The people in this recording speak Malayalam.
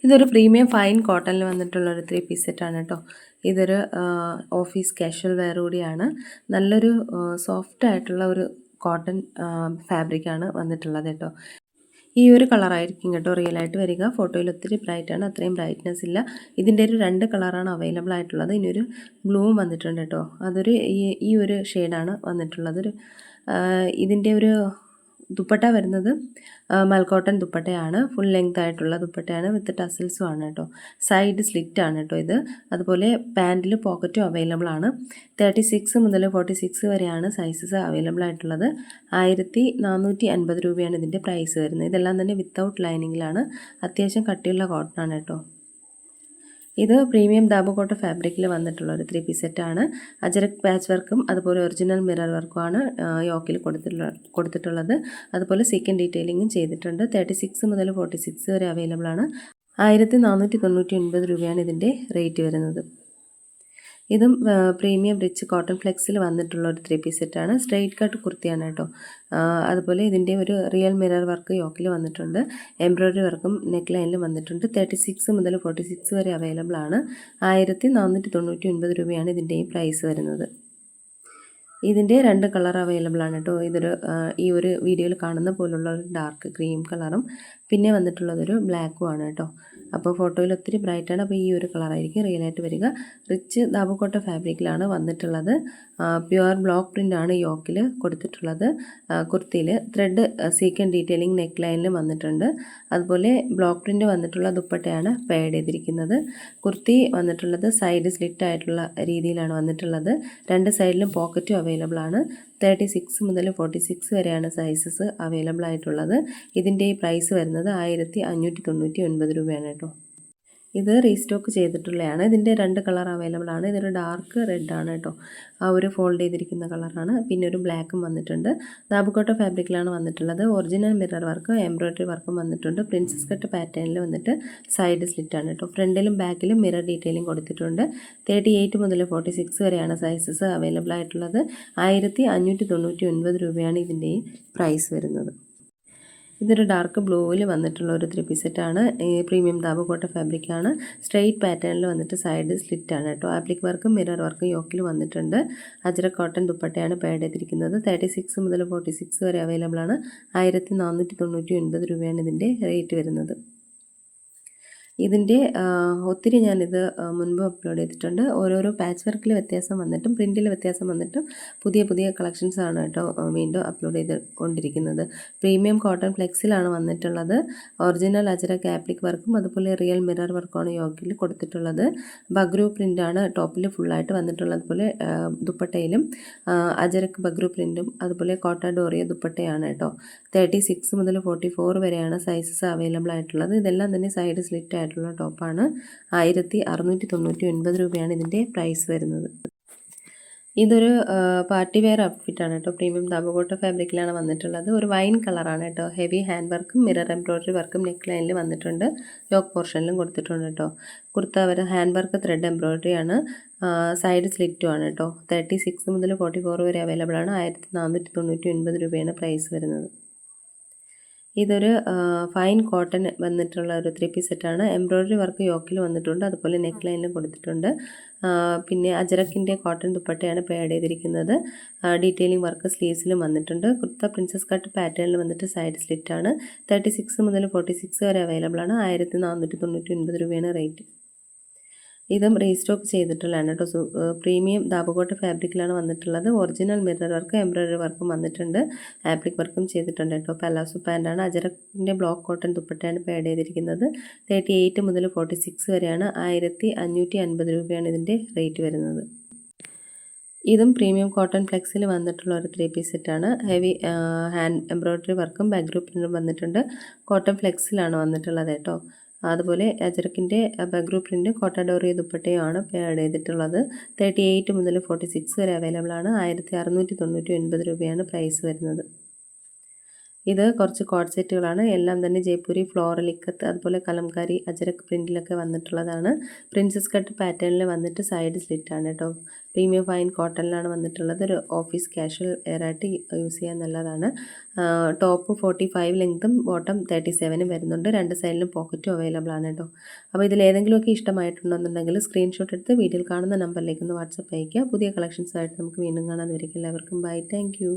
ഇതൊരു പ്രീമിയം ഫൈൻ കോട്ടണിൽ വന്നിട്ടുള്ള ഒരു 3 പീസ് സെറ്റാണ് കേട്ടോ. ഇതൊരു ഓഫീസ് കാഷ്വൽ വെയർ കൂടിയാണ്. നല്ലൊരു സോഫ്റ്റ് ആയിട്ടുള്ള ഒരു കോട്ടൺ ഫാബ്രിക്കാണ് വന്നിട്ടുള്ളത് കേട്ടോ. ഈ ഒരു കളറായിരിക്കും കേട്ടോ റിയലായിട്ട് വരിക. ഫോട്ടോയിൽ ഒത്തിരി ബ്രൈറ്റാണ്, അത്രയും ബ്രൈറ്റ്നെസ് ഇല്ല. ഇതിൻ്റെ ഒരു 2 കളറാണ് അവൈലബിൾ ആയിട്ടുള്ളത്. ഇനിയൊരു ബ്ലൂവും വന്നിട്ടുണ്ട് കേട്ടോ. അതൊരു ഈ ഒരു ഷെയ്ഡാണ് വന്നിട്ടുള്ളത്. ഇതിൻ്റെ ഒരു ദുപ്പട്ട വരുന്നത് മൽക്കോട്ടൺ ദുപ്പട്ടയാണ്. ഫുൾ ലെങ്ത് ആയിട്ടുള്ള ദുപ്പട്ടയാണ് വിത്ത് ടസൽസും ആണ് കേട്ടോ. സൈഡ് സ്ലിറ്റ് ആണ് കേട്ടോ ഇത്. അതുപോലെ പാൻറ്റിൽ പോക്കറ്റും അവൈലബിൾ ആണ്. 36 മുതൽ 46 വരെയാണ് സൈസസ് അവൈലബിൾ ആയിട്ടുള്ളത്. 1450 രൂപയാണ് ഇതിൻ്റെ പ്രൈസ് വരുന്നത്. ഇതെല്ലാം തന്നെ വിത്തൗട്ട് ലൈനിങ്ങിലാണ്. അത്യാവശ്യം കട്ടിയുള്ള കോട്ടൺ ആണ് കേട്ടോ. ഇത് പ്രീമിയം ദാബുകോട്ട ഫാബ്രിക്കിൽ വന്നിട്ടുള്ള ഒരു 3 പീസ് സെറ്റാണ്. അജരക് പാച്ച് വർക്കും അതുപോലെ ഒറിജിനൽ മിറർ വർക്കുമാണ് യോക്കിൽ കൊടുത്തിട്ടുള്ളത്. അതുപോലെ സീക്വൻ ഡീറ്റെയിലിങ്ങും ചെയ്തിട്ടുണ്ട്. 36 മുതൽ 46 വരെ അവൈലബിൾ ആണ്. 1499 രൂപയാണ് ഇതിൻ്റെ റേറ്റ് വരുന്നത്. ഇതും പ്രീമിയം റിച്ച് കോട്ടൺ ഫ്ലെക്സിൽ വന്നിട്ടുള്ള ഒരു 3 പീസ് സെറ്റാണ്. സ്ട്രെയിറ്റ് കട്ട് കുർത്തിയാണ് കേട്ടോ. അതുപോലെ ഇതിൻ്റെ ഒരു റിയൽ മിറർ വർക്ക് യോക്കിൽ വന്നിട്ടുണ്ട്. എംബ്രോയ്ഡറി വർക്കും നെക്ക് ലൈനിലും വന്നിട്ടുണ്ട്. 36 മുതൽ 46 വരെ അവൈലബിൾ ആണ്. 1499 രൂപയാണ് ഇതിൻ്റെയും പ്രൈസ് വരുന്നത്. ഇതിൻ്റെ 2 കളർ അവൈലബിൾ ആണ് കേട്ടോ. ഈ ഒരു വീഡിയോയിൽ കാണുന്ന പോലുള്ള ഒരു ഡാർക്ക് ക്രീം കളറും പിന്നെ വന്നിട്ടുള്ളതൊരു ബ്ലാക്കും ആണ് കേട്ടോ. അപ്പോൾ ഫോട്ടോയിൽ ഒത്തിരി ബ്രൈറ്റാണ്. അപ്പോൾ ഈ ഒരു കളറായിരിക്കും റിയലായിട്ട് വരിക. റിച്ച് ദാബുകോട്ട ഫാബ്രിക്കിലാണ് വന്നിട്ടുള്ളത്. പ്യുവർ ബ്ലോക്ക് പ്രിൻ്റാണ് യോക്കിൽ കൊടുത്തിട്ടുള്ളത്. കുർത്തിയിൽ ത്രെഡ് സീക്വൻ ഡീറ്റെയിലിംഗ് നെക്ക് ലൈനിലും വന്നിട്ടുണ്ട്. അതുപോലെ ബ്ലോക്ക് പ്രിൻ്റ് വന്നിട്ടുള്ള ദുപ്പട്ടയാണ് പെയർഡ് ചെയ്തിരിക്കുന്നത്. കുർത്തി വന്നിട്ടുള്ളത് സൈഡ് സ്ലിറ്റ് ആയിട്ടുള്ള രീതിയിലാണ് വന്നിട്ടുള്ളത്. 2 സൈഡിലും പോക്കറ്റും അവൈലബിൾ ആണ്. 36 മുതൽ 46 വരെയാണ് സൈസസ് അവൈലബിൾ ആയിട്ടുള്ളത്. ഇതിൻ്റെ ഈ പ്രൈസ് വരുന്നത് 1599 രൂപയാണ് കേട്ടോ. ഇത് റീസ്റ്റോക്ക് ചെയ്തിട്ടുള്ളതാണ്. ഇതിൻ്റെ 2 കളർ അവൈലബിൾ ആണ്. ഇതൊരു ഡാർക്ക് റെഡ് ആണ് കേട്ടോ. ആ ഒരു ഫോൾഡ് ചെയ്തിരിക്കുന്ന കളറാണ്. പിന്നെ ഒരു ബ്ലാക്കും വന്നിട്ടുണ്ട്. ദാബുകോട്ട ഫാബ്രിക്കിലാണ് വന്നിട്ടുള്ളത്. ഒറിജിനൽ മിറർ വർക്കും എംബ്രോയ്ഡറി വർക്കും വന്നിട്ടുണ്ട്. പ്രിൻസസ് കട്ട് പാറ്റേണിൽ വന്നിട്ട് സൈഡ് സ്ലിറ്റ് ആണ് കേട്ടോ. ഫ്രണ്ടിലും ബാക്കിലും മിറർ ഡീറ്റെയിലിംഗ് കൊടുത്തിട്ടുണ്ട്. 38 മുതൽ 46 വരെയാണ് സൈസസ് അവൈലബിൾ ആയിട്ടുള്ളത്. 1599 രൂപയാണ് ഇതിൻ്റെ പ്രൈസ് വരുന്നത്. ഇതൊരു ഡാർക്ക് ബ്ലൂവിൽ വന്നിട്ടുള്ള ഒരു 3 പീസ് സെറ്റാണ്. പ്രീമിയം ദാബുകോട്ട ഫാബ്രിക്കാണ്. സ്ട്രെയിറ്റ് പാറ്റേണിൽ വന്നിട്ട് സൈഡ് സ്ലിറ്റ് ആണ് കേട്ടോ. ആപ്ലിക് വർക്കും മിറർ വർക്കും യോക്കിൽ വന്നിട്ടുണ്ട്. അജ്രക് കോട്ടൺ ദുപ്പട്ടയാണ് പെയർഡ് ചെയ്തിരിക്കുന്നത്. 36 മുതൽ 46 വരെ അവൈലബിൾ ആണ്. 1499 രൂപയാണ് ഇതിൻ്റെ റേറ്റ് വരുന്നത്. ഇതിൻ്റെ ഒത്തിരി ഞാനിത് മുൻപ് അപ്ലോഡ് ചെയ്തിട്ടുണ്ട്. ഓരോരോ പാച്ച് വർക്കിൽ വ്യത്യാസം വന്നിട്ടും പ്രിൻറ്റിൽ വ്യത്യാസം വന്നിട്ടും പുതിയ കളക്ഷൻസാണ് കേട്ടോ വീണ്ടും അപ്ലോഡ് ചെയ്തുകൊണ്ടിരിക്കുന്നത്. പ്രീമിയം കോട്ടൺ ഫ്ലെക്സിലാണ് വന്നിട്ടുള്ളത്. ഒറിജിനൽ അജരക് ആപ്ലിക് വർക്കും അതുപോലെ റിയൽ മിറർ വർക്കുമാണ് യോക്കിൽ കൊടുത്തിട്ടുള്ളത്. ബഗ്രു പ്രിൻ്റാണ് ടോപ്പിൽ ഫുള്ളായിട്ട് വന്നിട്ടുള്ളത്. അതുപോലെ ദുപ്പട്ടയിലും അജരക് ബഗ്രു പ്രിൻറ്റും അതുപോലെ കോട്ട ഡോറിയ ദുപ്പട്ടയാണ് കേട്ടോ. 36 മുതൽ 44 വരെയാണ് സൈസസ് അവൈലബിൾ ആയിട്ടുള്ളത്. ഇതെല്ലാം തന്നെ സൈഡ് സ്ലിറ്റ് ആയിട്ടുള്ള ടോപ്പാണ്. 1699 രൂപയാണ് ഇതിൻ്റെ പ്രൈസ് വരുന്നത്. ഇതൊരു പാർട്ടി വെയർ ഔട്ട്ഫിറ്റാണ് കേട്ടോ. പ്രീമിയം ദാബുകോട്ട ഫാബ്രിക്കിലാണ് വന്നിട്ടുള്ളത്. ഒരു വൈൻ കളറാണ് കേട്ടോ. ഹെവി ഹാൻഡ് വർക്കും മിറർ എംബ്രോയ്ഡറി വർക്കും നെക്ക് ലൈനിൽ വന്നിട്ടുണ്ട്. യോക്ക് പോർഷനിലും കൊടുത്തിട്ടുണ്ട് കേട്ടോ. Kurta hand work thread embroidery ആണ്. സൈഡ് സ്ലിറ്റും ആണ് കേട്ടോ. 36 മുതൽ 44 വരെ അവൈലബിൾ ആണ്. 1499 രൂപയാണ് പ്രൈസ് വരുന്നത്. ഇതൊരു ഫൈൻ കോട്ടൺ വന്നിട്ടുള്ള ഒരു 3 പീസ് സെറ്റാണ്. എംബ്രോയ്ഡറി വർക്ക് യോക്കിൽ വന്നിട്ടുണ്ട്. അതുപോലെ നെക്ക് ലൈനിലും കൊടുത്തിട്ടുണ്ട്. പിന്നെ അജരക്കിൻ്റെ കോട്ടൺ ദുപ്പട്ടയാണ് പെയർഡ് ചെയ്തിരിക്കുന്നത്. ഡീറ്റെയിലിംഗ് വർക്ക് സ്ലീവ്സിലും വന്നിട്ടുണ്ട്. കുർത്ത പ്രിൻസസ് കട്ട് പാറ്റേണിൽ വന്നിട്ട് സൈഡ് സ്ലിറ്റ് ആണ്. 36 മുതൽ 46 വരെ അവൈലബിൾ ആണ്. 1499 രൂപയാണ് റേറ്റ്. ഇതും റീസ്റ്റോക്ക് ചെയ്തിട്ടുള്ളതാണ് കേട്ടോ. പ്രീമിയം ദാബുകോട്ട ഫാബ്രിക്കിലാണ് വന്നിട്ടുള്ളത്. ഒറിജിനൽ മിറർ വർക്ക് എംബ്രോയ്ഡറി വർക്കും വന്നിട്ടുണ്ട്. ആപ്ലിക് വർക്കും ചെയ്തിട്ടുണ്ട് കേട്ടോ. പലാസോ പാൻറ്റാണ്. അജരക്കിൻ്റെ ബ്ലോക്ക് കോട്ടൺ ദുപ്പട്ടയാണ് പെയർഡ് ചെയ്തിരിക്കുന്നത്. 38 മുതൽ 46 വരെയാണ്. 1550 രൂപയാണ് ഇതിൻ്റെ റേറ്റ് വരുന്നത്. ഇതും പ്രീമിയം കോട്ടൺ ഫ്ലെക്സിൽ വന്നിട്ടുള്ള ഒരു 3 പീസ് സെറ്റാണ്. ഹെവി ഹാൻഡ് എംബ്രോയ്ഡറി വർക്കും ബാക്ക് ഗ്രൂപ്പിനും വന്നിട്ടുണ്ട്. കോട്ടൺ ഫ്ലെക്സിലാണ് വന്നിട്ടുള്ളത് കേട്ടോ. അതുപോലെ അജരക്കിൻ്റെ ബഗ്രു പ്രിൻറ്റ് കോട്ട ഡോറിയ ദുപ്പട്ടയുമാണ് പെയർഡ് ചെയ്തിട്ടുള്ളത്. 38 മുതൽ 46 വരെ അവൈലബിൾ ആണ്. 1699 രൂപയാണ് പ്രൈസ് വരുന്നത്. ഇത് കുറച്ച് കോഡ് സെറ്റുകളാണ്. എല്ലാം തന്നെ ജയ്പൂരി ഫ്ലോറൽ ഇക്കത്ത് അതുപോലെ കലംകാരി അജരക് പ്രിൻറ്റിലൊക്കെ വന്നിട്ടുള്ളതാണ്. പ്രിൻസസ് കട്ട് പാറ്റേണിൽ വന്നിട്ട് സൈഡ് സ്ലിറ്റാണ് കേട്ടോ. പ്രീമിയം ഫൈൻ കോട്ടണിലാണ് വന്നിട്ടുള്ളത്. ഒരു ഓഫീസ് കാഷ്വൽ വെയർ ആയിട്ട് യൂസ് ചെയ്യാൻ നല്ലതാണ്. ടോപ്പ് 45 ലെങ്ത്തും ബോട്ടം 37 വരുന്നുണ്ട്. രണ്ട് സൈഡിലും പോക്കറ്റും അവൈലബിൾ ആണ് കേട്ടോ. അപ്പോൾ ഇതിലേതെങ്കിലുമൊക്കെ ഇഷ്ടമായിട്ടുണ്ടെന്നുണ്ടെങ്കിൽ സ്ക്രീൻഷോട്ട് എടുത്ത് വീഡിയോയിൽ കാണുന്ന നമ്പറിലേക്ക് ഒന്ന് വാട്സപ്പ് അയയ്ക്കുക. പുതിയ കളക്ഷൻസായിട്ട് നമുക്ക് വീണ്ടും കാണാൻ വരിക. എല്ലാവർക്കും ബൈ. Thank you.